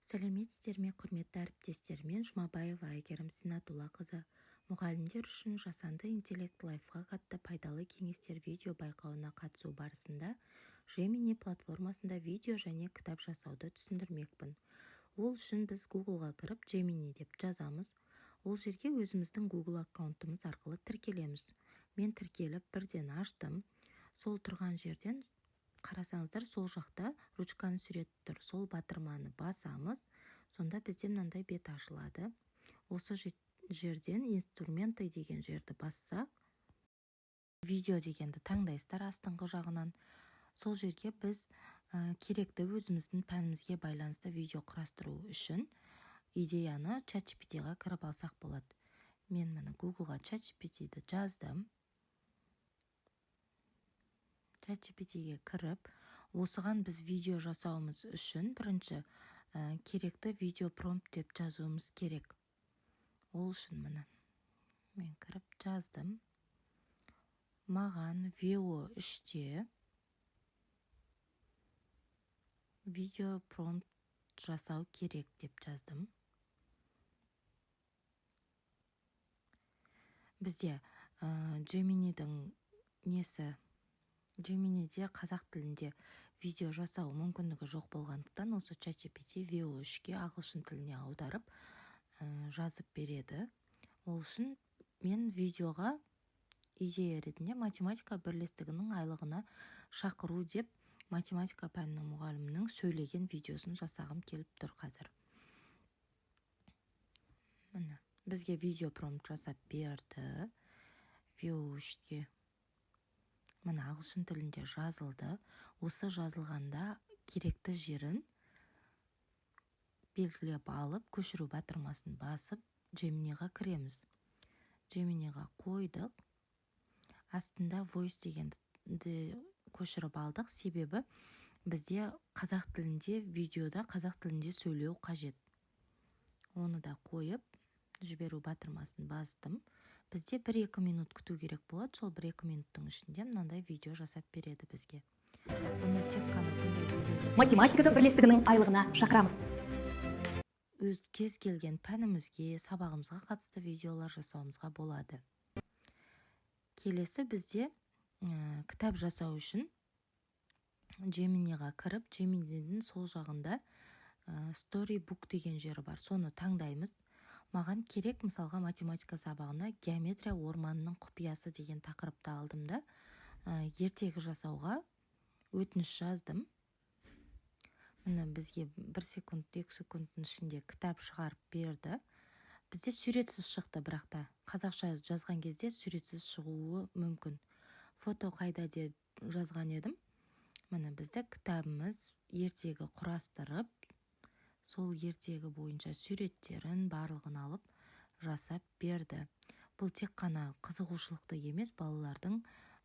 Сәлеметсіздер ме, құрметті әріптестер? Мен Жұмабаева Әйгерім Синатуллақызы. Мұғалімдер үшін жасанды интеллект лайфхак атты пайдалы кеңестер видео байқауына қатысу барысында Gemini платформасында видео және кітап жасауды түсіндірмекпін. Ол үшін біз Google-ға кіріп Gemini деп жазамыз. Ол жерге өзіміздің Google аккаунтымыз арқылы тіркелеміз. Мен тіркеліп бірден аштым. Сол тұрған жерден қарасаңыздар, сол жақта ручканы сурет тұр. Сол батырманы басамыз. Сонда бізде мынандай бет ашылады. Осы жерден инструменты деген жерді бассақ, видео дегенді таңдайсыздар астыңғы жағынан. Сол жерге біз керекті өзіміздің пәнімізге байланысты видео құрастыру үшін идеяны ChatGPT-ға кіріп алсақ болады. Мен мені Google-ға ChatGPT-ді жаздым. ChatGPT-ге кіріп, осыған біз видео жасауымыз үшін бірінші керекті видео промпт деп жазуымыз керек. Ол үшін мен кіріп жаздым. Маған VO3-те видео промпт жасау керек деп жаздым. Бізде Gemini'де қазақ тілінде видео жасау мүмкіндігі жоқ болғандықтан, осы ChatGPT VO3-ке ағылшын тіліне аударып жазып береді. Ол үшін мен видеоға идея ретінде математика бірлестігінің айлығына шақыру деп математика пәнінің мұғалімінің сөйлеген видеосын жасағым келіп тұр қазір. Бізге видео промпт жасап берді. VO3-ке ағылшын тілінде жазылды. Осы жазылғанда керекті жерін белгілеп алып, көшіру батырмасын басып, Gemini'ға кіреміз. Gemini'ға қойдық. Астында voice дегенді көшіріп алдық. Себебі бізде қазақ тілінде, видеода қазақ тілінде сөйлеу қажет. Оны да қойып, жіберу батырмасын бастым. Бізде 1-2 минут күту керек болады. Сол 1-2 минуттың ішінде мынандай видео жасап береді бізге. Оны тек қана математика бірлестігінің айлығына шақырамыз. Өз кез келген пәнімізге, сабағымызға қатысты видеолар жасауымызға болады. Келесі бізде кітап жасау үшін Gemini'ға кіріп, Gemini'дің сол жағында Storybook деген жері бар. Соны таңдаймыз. Маған керек, мысалға, математика сабағына геометрия орманының құпиясы деген тақырыпты алдым да, ертегі жасауға өтініш жаздым. Бізге 1 секунд, 2 секундтың ішінде кітап шығарып берді. Бізде суретсіз шықты, бірақ та қазақша жазған кезде суретсіз шығуы мүмкін. Фото қайда деп жазған едім. Бізде кітабымыз ертегі құрастырып, сол ертегі бойынша суреттерін барлығын алып жасап берді. Бұл тек қана қызығушылықты емес, балалардың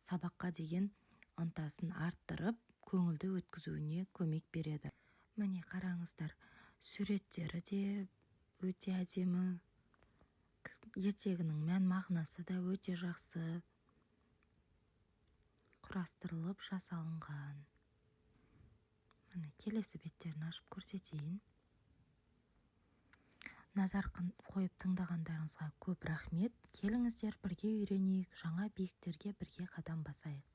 сабаққа деген ынтасын арттырып, көңілді өткізуіне көмек береді. Міне қараңыздар, суреттері де өте әдемі. Ертегінің мән мағынасы да өте жақсы құрастырылып жасалынған. Келесі беттерін ашып көрсетейін. Назар қойып тыңдағандарыңызға көп рахмет. Келіңіздер, бірге үйренейік, жаңа биіктерге бірге қадам басайық.